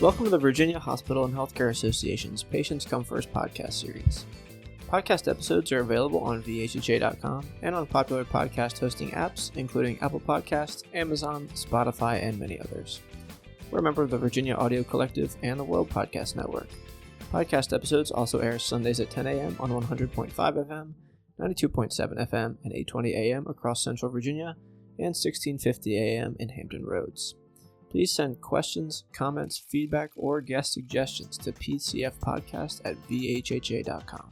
Welcome to the Virginia Hospital and Healthcare Association's Patients Come First podcast series. Podcast episodes are available on vhha.com and on popular podcast hosting apps, including Apple Podcasts, Amazon, Spotify, and many others. We're a member of the Virginia Audio Collective and the World Podcast Network. Podcast episodes also air Sundays at 10 a.m. on 100.5 FM, 92.7 FM, and 820 a.m. across Central Virginia, and 1650 a.m. in Hampton Roads. Please send questions, comments, feedback, or guest suggestions to pcfpodcast@vhha.com.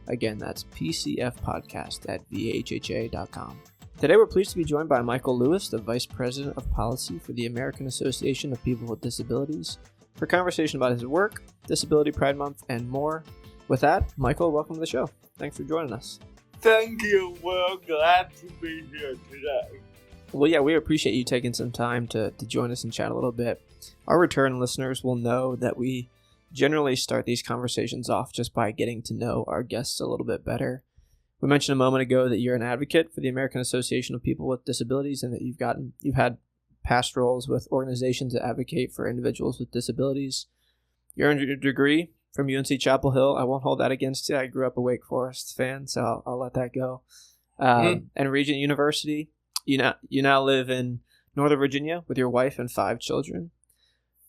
Again, that's pcfpodcast@vhha.com. Today we're pleased to be joined by Michael Lewis, the Vice President of Policy for the American Association of People with Disabilities, for a conversation about his work, Disability Pride Month, and more. With that, Michael, welcome to the show. Thanks for joining us. Thank you. We're glad to be here today. Well, yeah, we appreciate you taking some time to join us and chat a little bit. Our return listeners will know that we generally start these conversations off just by getting to know our guests a little bit better. We mentioned a moment ago that you're an advocate for the American Association of People with Disabilities and that you've had past roles with organizations that advocate for individuals with disabilities. You earned your degree from UNC Chapel Hill. I won't hold that against you. I grew up a Wake Forest fan, so I'll let that go. And Regent University. You now live in Northern Virginia with your wife and 5 children.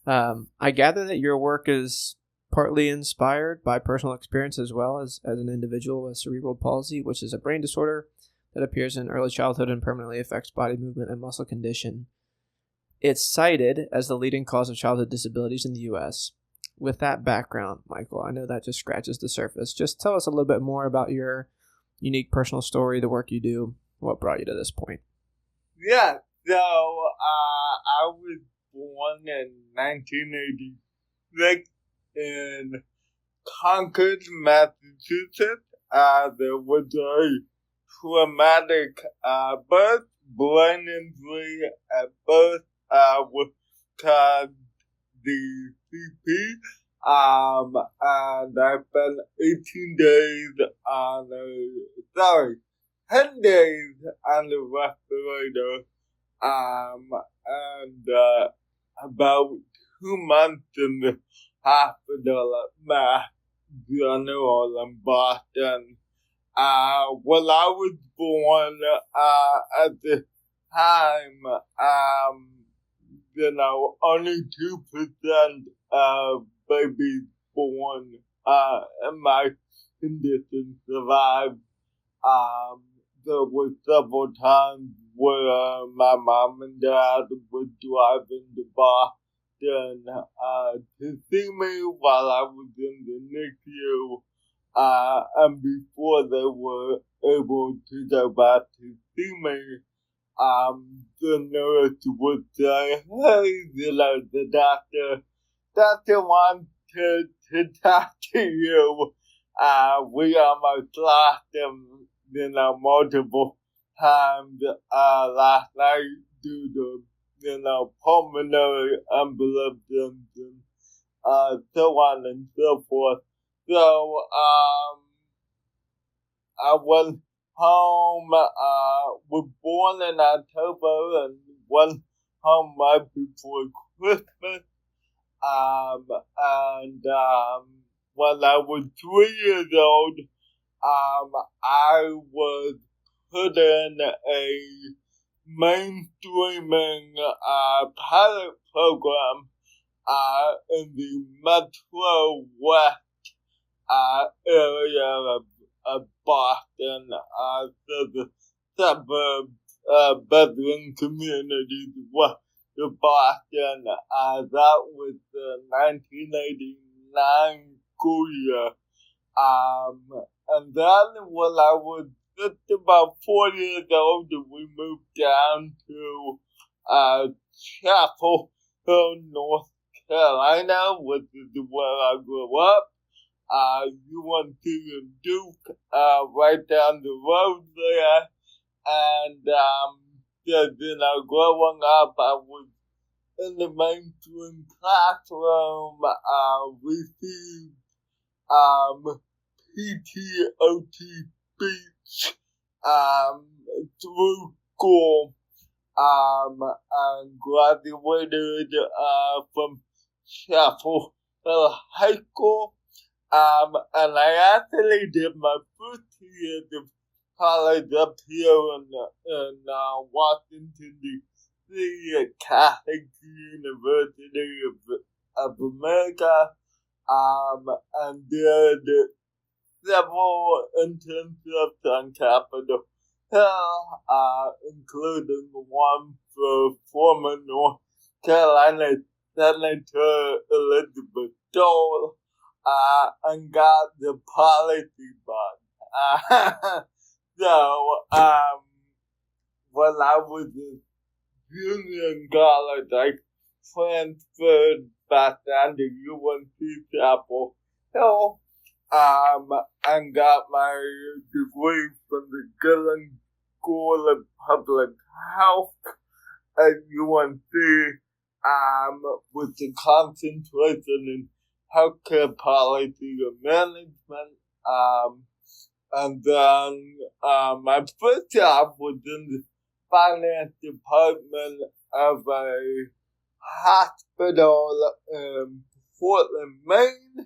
I gather that your work is partly inspired by personal experience as well as an individual with cerebral palsy, which is a brain disorder that appears in early childhood and permanently affects body movement and muscle condition. It's cited as the leading cause of childhood disabilities in the U.S. With that background, Michael, I know that just scratches the surface. Just tell us a little bit more about your unique personal story, the work you do, what brought you to this point. Yeah, so I was born in 1986 in Concord, Massachusetts. There was a traumatic birth, brain injury at birth, which caused the CP. And I spent 10 days on the respirator, and about 2 months in the hospital at Mass General in Boston. When I was born, at the time, only 2% of babies born in my condition survived. There were several times where my mom and dad would drive into Boston to see me while I was in the NICU, and before they were able to go back to see me, the nurse would say, "Hey, the doctor wants to talk to you." We almost lost him, multiple times last night due to, pulmonary embolisms and so on and so forth. So, I went home, was born in October and went home right before Christmas. When I was 3 years old, I was put in a mainstreaming pilot program in the Metro West area of Boston, so the suburbs, bedroom communities west of Boston. That was the 1989 school year. And then when I was just about 4 years old, we moved down to Chapel Hill, North Carolina, which is where I grew up. UNC and Duke, right down the road there. And, growing up, I was in the mainstream classroom, received PTOT speech through school, and graduated from Chapel Hill High School. And I actually did my first 2 years of college up here in Washington, D.C. at Catholic University of America. And did several internships on Capitol Hill, including one for former North Carolina Senator Elizabeth Dole, and got the policy bug. So, when I was in junior in college, I transferred back down to UNC Chapel Hill, and got my degree from the Gillen School of Public Health at UNC, with the concentration in healthcare policy and management. And then my first job was in the finance department of a hospital in Portland, Maine,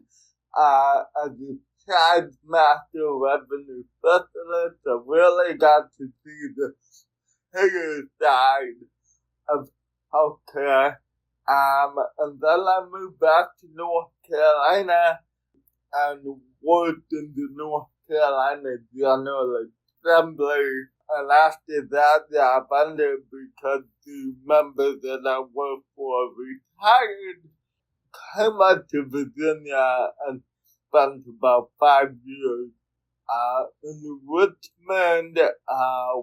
as a charge master revenue specialist. I really got to see the bigger side of healthcare. And then I moved back to North Carolina and worked in the North Carolina General Assembly. And after that job ended because the members that I worked for retired, came up to Virginia and spent about 5 years in Richmond,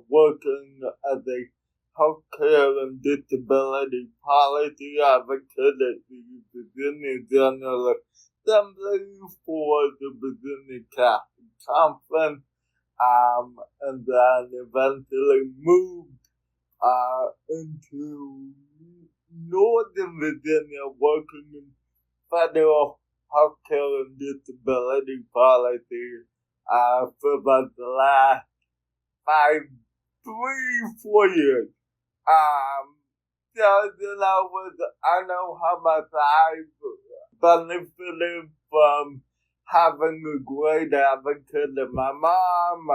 working as a healthcare and disability policy advocate at the Virginia General Assembly for the Virginia Catholic Conference, and then eventually moved into Northern Virginia, working in federal healthcare and disability policy for about the last 4 years. So, I know how much I've benefited from having a great advocate in my mom,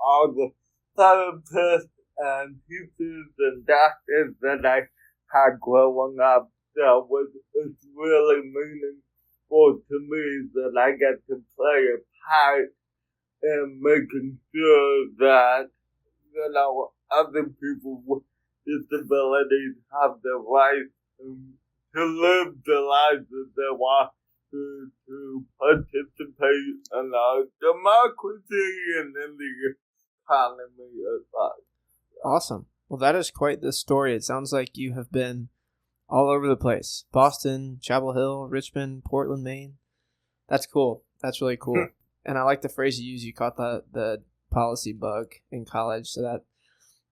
all the therapists and teachers and doctors that I had growing up. So it's really meaningful to me that I get to play a part in making sure that, other people with disabilities have the right to live the lives that they want, to participate in our democracy and in the economy as well. Awesome. Well, that is quite the story. It sounds like you have been all over the place. Boston, Chapel Hill, Richmond, Portland, Maine. That's cool. That's really cool. And I like the phrase you use. You caught the policy bug in college, so that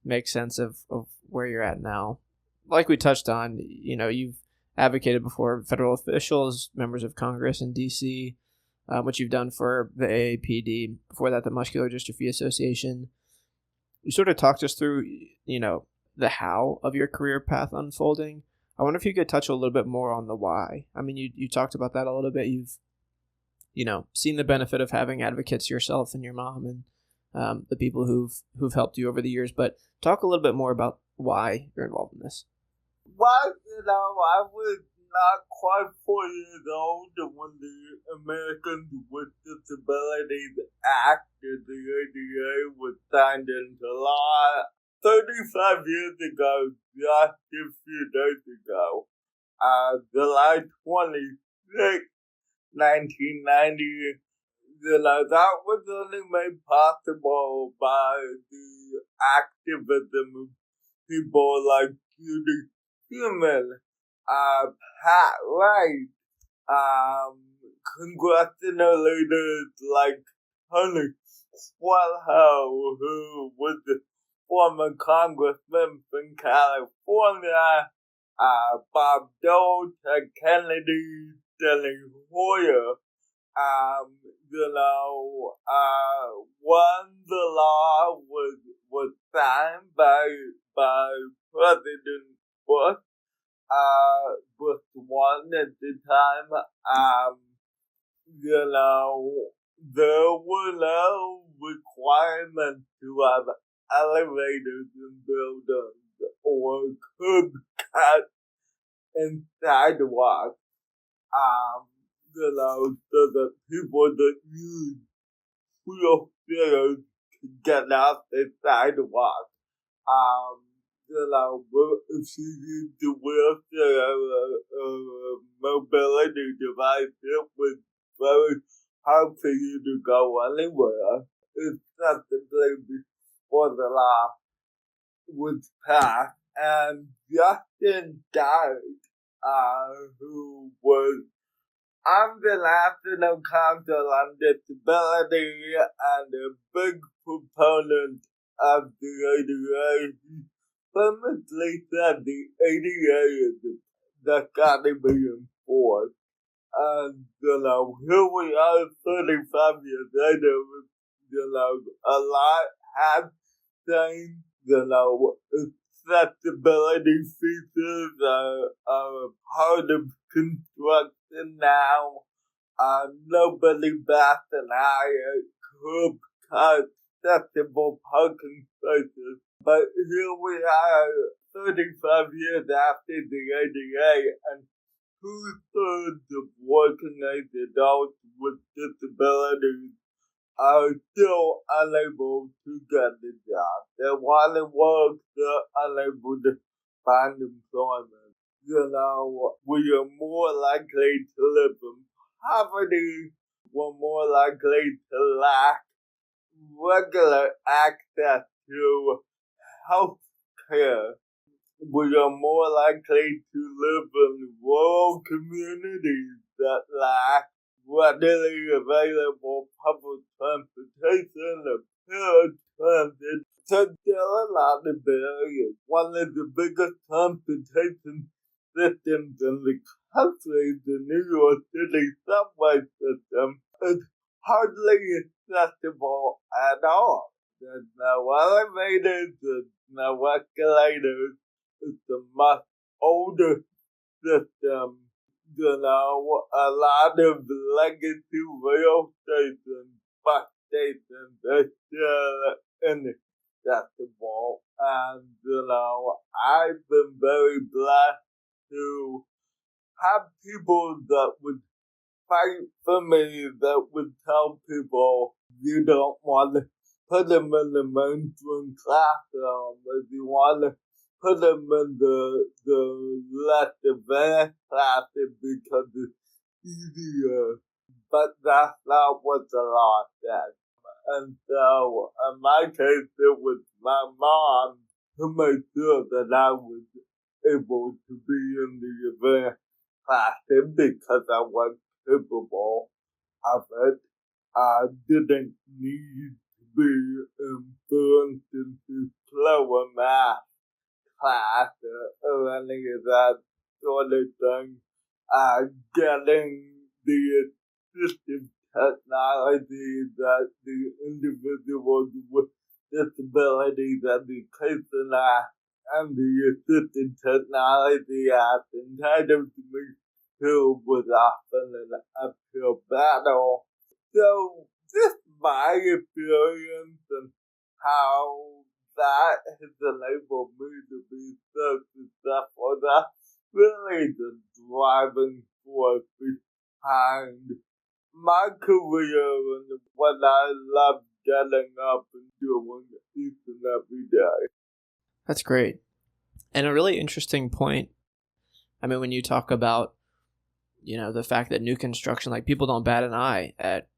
makes sense of where you're at now. Like we touched on, you've advocated before federal officials, members of Congress in D.C., which you've done for the AAPD. Before that, the Muscular Dystrophy Association. You sort of talked us through, the how of your career path unfolding. I wonder if you could touch a little bit more on the why. I mean, you talked about that a little bit. You've, seen the benefit of having advocates yourself and your mom and the people who've helped you over the years. But talk a little bit more about why you're involved in this. Well, I was not quite 4 years old when the Americans with Disabilities Act of the ADA was signed into law. 35 years ago, just a few days ago, July 26, 1990, that was only made possible by the activism of people like Judy Heumann, Pat Wright, congressional leaders like Tony Swallow, who was the former congressman from California, Bob Dole, Ted Kennedy, Steny Hoyer. When the law was signed by President Bush, Bush 1 at the there were no requirements to have elevators in buildings or curb cuts and sidewalks. So that people that use wheelchairs can get off the sidewalk. If you use the wheelchair mobility device, it was very hard for you to go anywhere. It's something before the law was passed, and Justin Dyke, who was on the National Council on Disability and a big proponent of the ADA, he famously said the ADA is that's got to be enforced. And, here we are 35 years later, a lot has changed. Accessibility features are part of construction now. Nobody bats an eye at curb cuts, accessible parking spaces. But here we are 35 years after the ADA, and 2/3 of working age adults with disabilities are still unable to get the job. They want to work, they're unable to find employment. We are more likely to live in poverty. We're more likely to lack regular access to health care. We are more likely to live in rural communities that lack readily available public transportation or paratransit. So there are a lot of barriers. One of the biggest transportation systems in the country, the New York City subway system, is hardly accessible at all. There's no elevators, there's no escalators. It's a much older system. A lot of legacy rail stations, bus stations are still inaccessible. And, I've been very blessed to have people that would fight for me, that would tell people you don't want to put them in the mainstream classroom, if you want to put them in the less advanced classes because it's easier. But that's not what the law says. And so, in my case, it was my mom who made sure that I was able to be in the advanced classes because I was capable of it. I didn't need to be, for instance, slower math class or any of that sort of thing. Getting the assistive technology that the individuals with disabilities education act and the assistive technology act entitled to me too was often an uphill battle. So just my experience and how that has enabled me to be so successful. That's really the driving force behind my career and what I love getting up and doing each and every day. That's great. And a really interesting point. I mean, when you talk about, the fact that new construction, like people don't bat an eye at,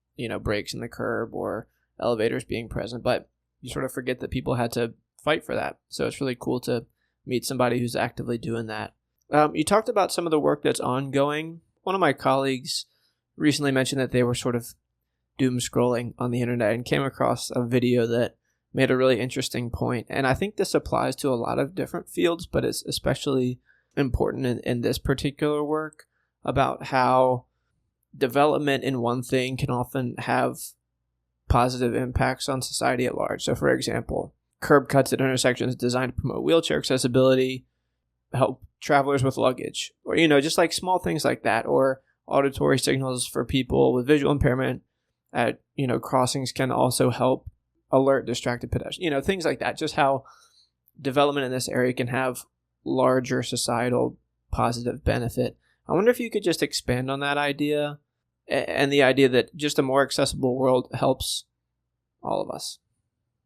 breaks in the curb or elevators being present, but you sort of forget that people had to fight for that. So it's really cool to meet somebody who's actively doing that. You talked about some of the work that's ongoing. One of my colleagues recently mentioned that they were sort of doom scrolling on the internet and came across a video that made a really interesting point. And I think this applies to a lot of different fields, but it's especially important in this particular work about how development in one thing can often have positive impacts on society at large. So, for example, curb cuts at intersections designed to promote wheelchair accessibility, help travelers with luggage, or, just like small things like that, or auditory signals for people with visual impairment at, crossings can also help alert distracted pedestrians, things like that. Just how development in this area can have larger societal positive benefit. I wonder if you could just expand on that idea and the idea that just a more accessible world helps all of us.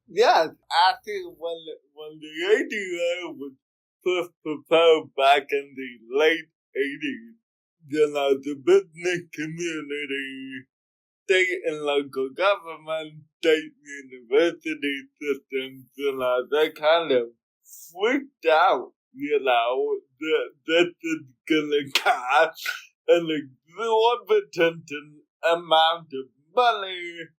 Yeah, I think when the ADA was first proposed back in the late 80s, the business community, state and local government, state university systems, they kind of freaked out, that this is gonna cost an exorbitant amount of money,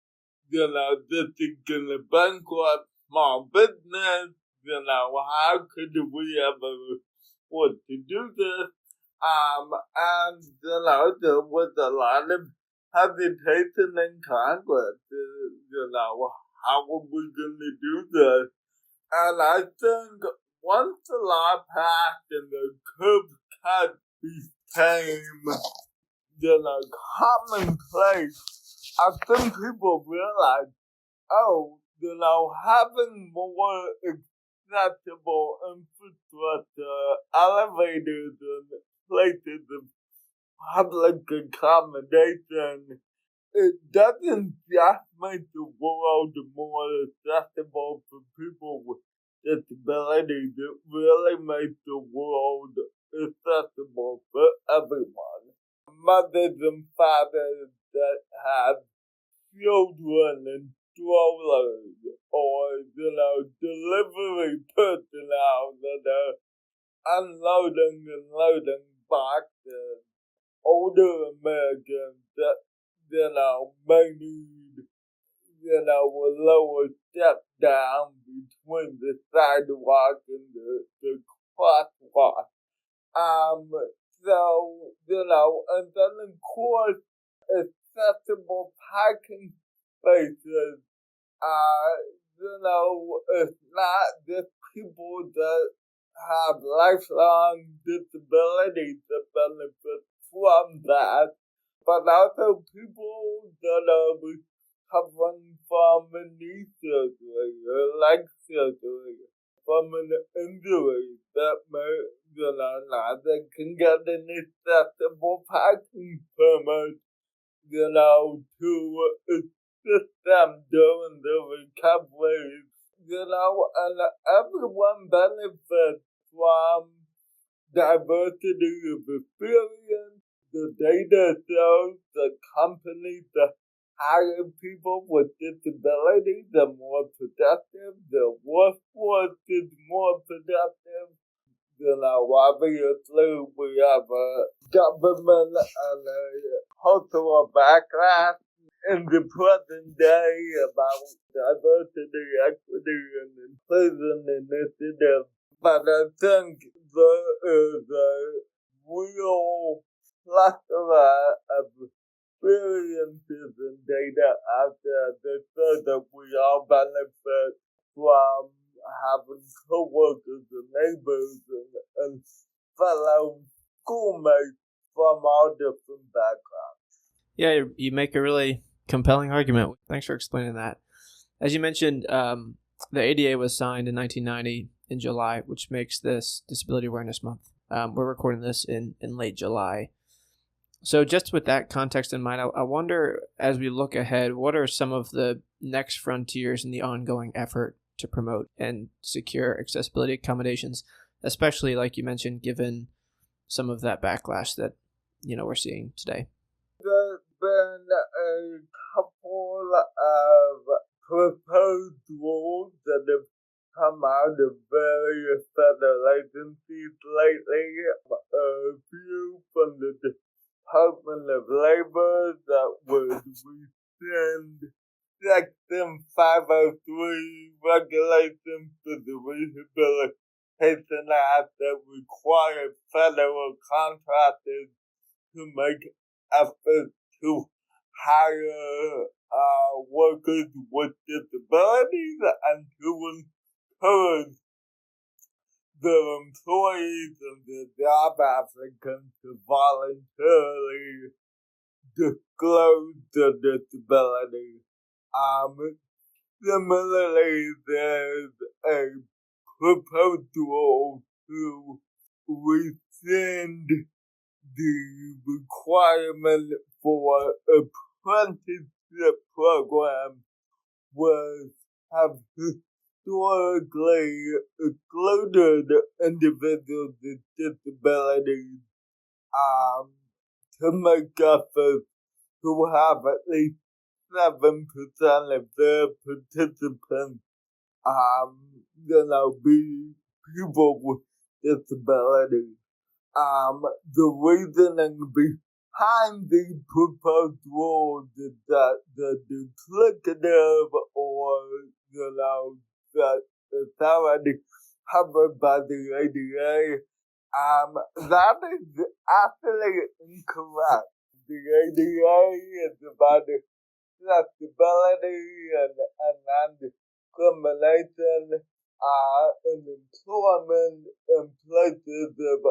this is gonna bankrupt small business, how could we ever afford to do this? And, there was a lot of hesitation in Congress, how are we gonna do this? And I think once the law passed and the curb cut became, commonplace, I think people realized, having more accessible infrastructure, elevators, and places of public accommodation, it doesn't just make the world more accessible for people with disabilities, it really makes the world accessible for everyone. Mothers and fathers that have children in strollers, or, delivery personnel that are unloading and loading boxes, older Americans that, may need, a lower step down between the sidewalk and the crosswalk. And then of course, accessible parking spaces, it's not just people that have lifelong disabilities that benefit from that, but also people that are recovering from a knee surgery or leg surgery, from an injury that may, now they can get an accessible parking permit, to assist them during the recovery, and everyone benefits from diversity of experience. The data shows the companies that hire people with disabilities are more productive, the workforce is more productive. Obviously we have a government and a cultural backlash in the present day about diversity, equity, and inclusion initiatives. But I think there is a real plethora of experiences and data out there that show that we all benefit from having co-workers and neighbors and fellow schoolmates from all different backgrounds. Yeah, you make a really compelling argument. Thanks for explaining that. As you mentioned, the ADA was signed in 1990 in July, which makes this Disability Awareness Month. We're recording this in late July. So just with that context in mind, I wonder, as we look ahead, what are some of the next frontiers in the ongoing effort to promote and secure accessibility accommodations, especially, like you mentioned, given some of that backlash that, we're seeing today? There's been a couple of proposed rules that have come out of various federal agencies lately. A few from the Department of Labor that would rescind Section 503 regulations for the Rehabilitation Act that require federal contractors to make efforts to hire workers with disabilities and to encourage their employees and their job applicants to voluntarily disclose the disability. Similarly, there's a proposal to rescind the requirement for apprenticeship program was have historically excluded individuals with disabilities to make efforts to have at least 7% of their participants be people with disabilities. The reasoning behind the proposed rules is that the duplicative or, that is already covered by the ADA, that is actually incorrect. The ADA is about flexibility and non-discrimination in employment in places of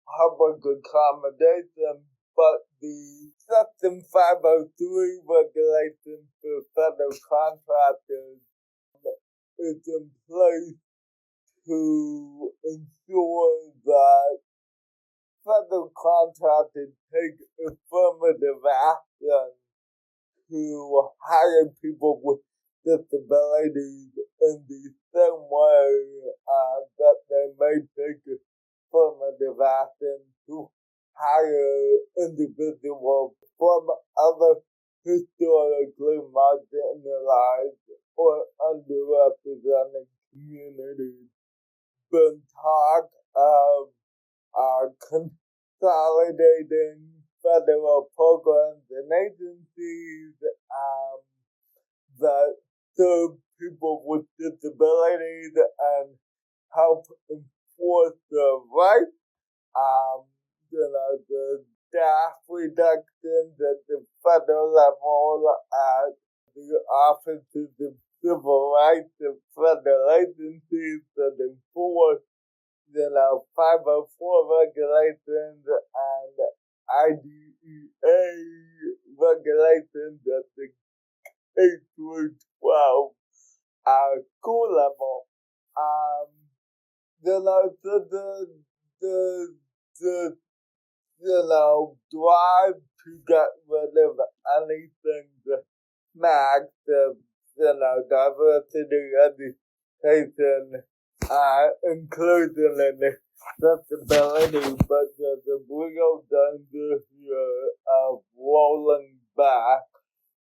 public accommodation, but the Section 503 regulation for federal contractors is in place to ensure that federal contractors take affirmative action to hire people with disabilities in the same way that they may take affirmative action to hire individuals from other historically marginalized or underrepresented communities. Been talk of consolidating federal programs and agencies that serve people with disabilities and help enforce the rights. The staff reductions at the federal level at the offices of civil rights and federal agencies that enforce 504 regulations and IDEA regulations at the K through 12 school level. Drive to get rid of anything to smack the diversity education, inclusion and accessibility, but the real danger here of rolling back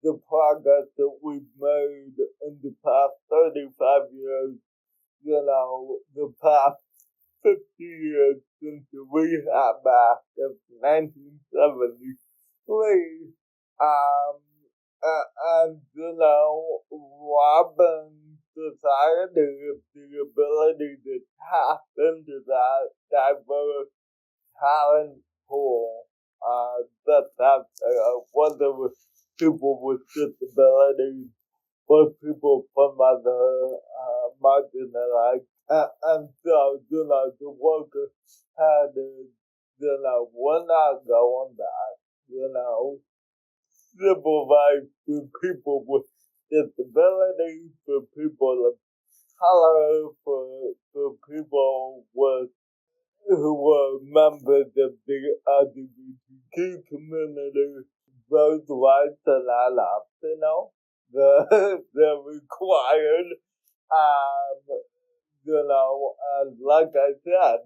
the progress that we've made in the past 35 years, the past 50 years since the Rehab Act of 1973, robbing society of the ability to tap into that diverse talent pool that's out there, whether it's people with disabilities or people from other marginalized. And so, the workers had to, we're not going back, civil rights for people with disabilities, for people of color, for people who were members of the LGBTQ community. Those rights are not optional. They're required. And like I said,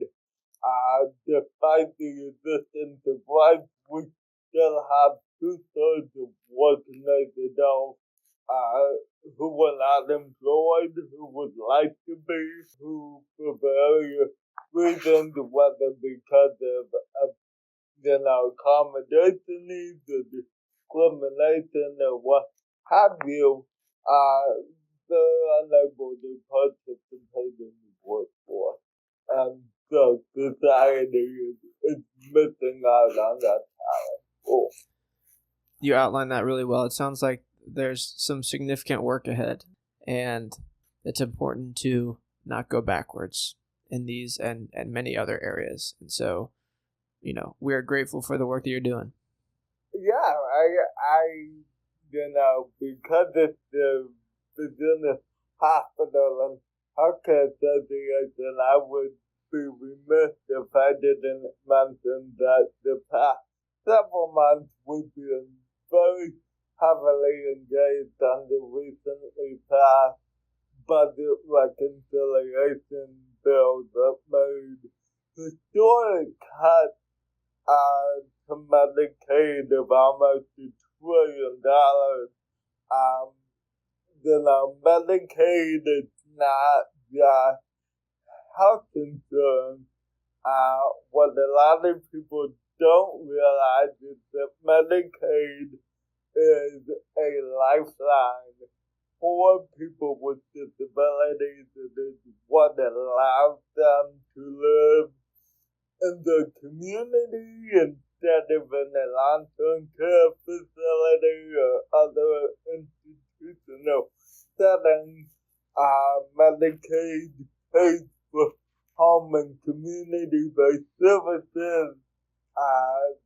despite the existence of rights, we still have 2/3 of working age adults who were not employed, who would like to be, who for various reasons, whether because of accommodation needs or discrimination or what have you, they're unable to participate in the workforce. And so society is missing out on that talent. Cool. You outlined that really well. It sounds like there's some significant work ahead, and it's important to not go backwards in these and many other areas. And so, we're grateful for the work that you're doing. yeah, because it's the Virginia Hospital and Healthcare Association, I would be remiss if I didn't mention that the past several months we've been very heavily engaged on the recently passed budget reconciliation bill that made historic cuts to Medicaid of almost $1 trillion. Um, Medicaid is not just health insurance. What a lot of people don't realize is that Medicaid is a lifeline for people with disabilities. It is what allows them to live in the community instead of in a long-term care facility or other institutional settings. Medicaid pays for home and community-based services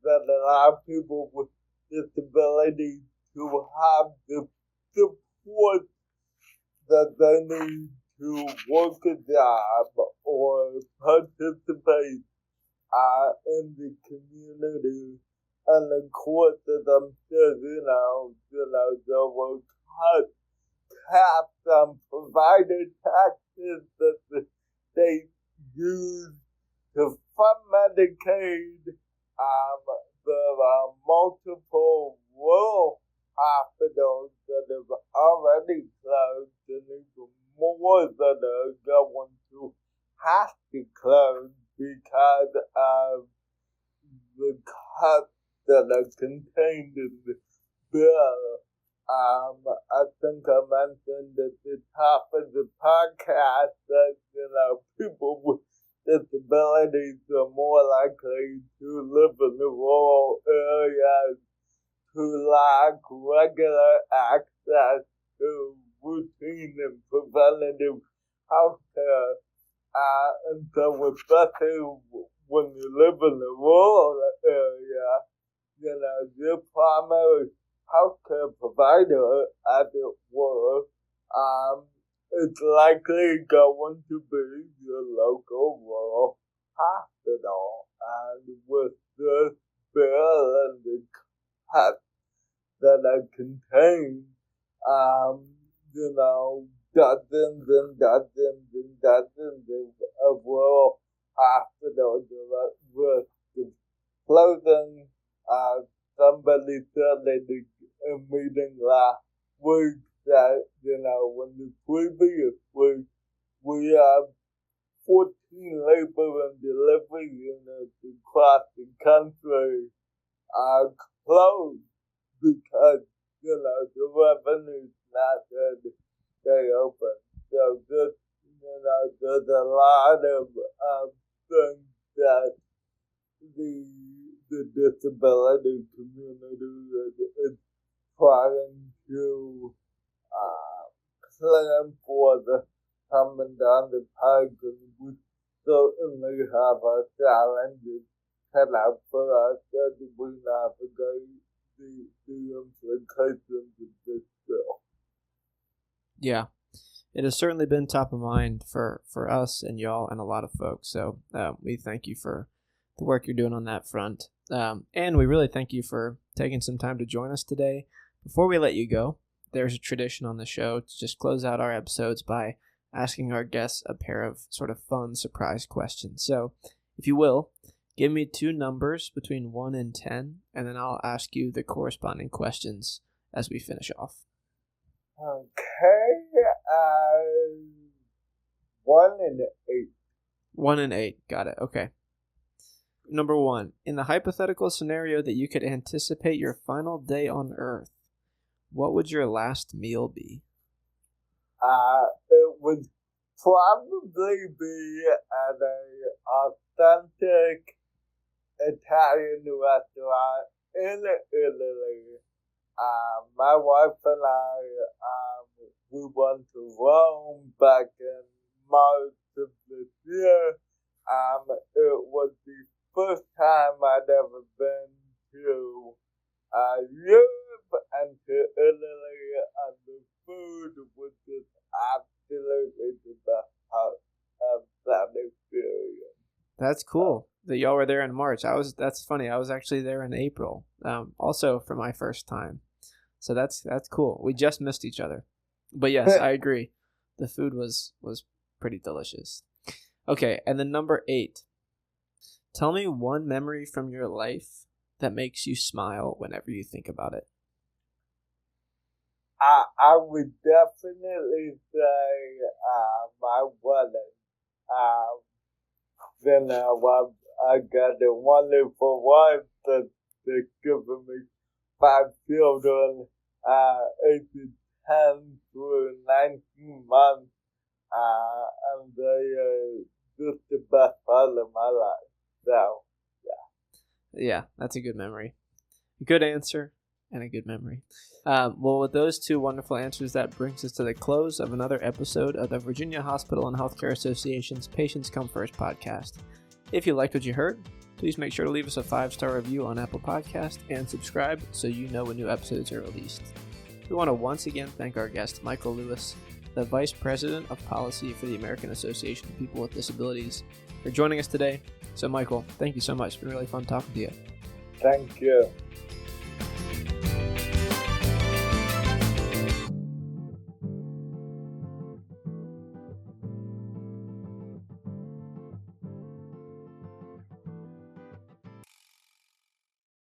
that allow people with disabilities to have the support that they need to work a job or participate in the community. And of course, as I'm sure there were caps on provider taxes that the state used to fund Medicaid. There are multiple rural hospitals that have already closed, and even more that are going to have to close because of the cuts that are contained in the bill. I think I mentioned at the top of the podcast that, people with disabilities are more likely to live in the rural areas, who lack regular access to routine and preventative health care. And so especially when you live in the rural area, your primary healthcare provider, as it were, it's likely going to be your local rural hospital. And with this bill and the cuts that are contained, dozens and dozens and dozens of rural hospitals are at risk of closing. Somebody said at a meeting last week that, when the previous week we have 14 labor and delivery units across the country are closed because, the revenue's not there to stay open. So just, there's a lot of things that the disability community is trying to plan for the coming down the pike, and we certainly have our challenges set out for us as we navigate the implications of this bill. Yeah, it has certainly been top of mind for us and y'all and a lot of folks. So we thank you for the work you're doing on that front. And we really thank you for taking some time to join us today. Before we let you go, there's a tradition on the show to just close out our episodes by asking our guests a pair of sort of fun surprise questions. So if you will, give me 2 numbers between 1 and 10, and then I'll ask you the corresponding questions as we finish off. Okay, 1 and 8. 1 and 8, got it, okay. Number 1, in the hypothetical scenario that you could anticipate your final day on Earth, what would your last meal be? It would probably be at an authentic Italian restaurant in Italy. My wife and I, we went to Rome back in March of this year. It was the first time I'd ever been to Europe and to Italy, and the food was just absolutely the best part of that experience. That's cool that y'all were there in March. That's funny. I was actually there in April, also for my first time. So that's cool. We just missed each other. But yes, I agree. The food was pretty delicious. Okay, and then number 8. Tell me one memory from your life that makes you smile whenever you think about it. I would definitely say my wedding. Then I got a wonderful wife that's given me 5 children, ages 10 through 19 months, and they are just the best part of my life. So, Yeah, that's a good memory. A good answer and a good memory. Well, with those 2 wonderful answers, that brings us to the close of another episode of the Virginia Hospital and Healthcare Association's Patients Come First podcast. If you liked what you heard, please make sure to leave us a 5-star review on Apple Podcast and subscribe so you know when new episodes are released. We want to once again thank our guest, Michael Lewis, the Vice President of Policy for the American Association of People with Disabilities, for joining us today. So, Michael, thank you so much. It's been really fun talking to you. Thank you.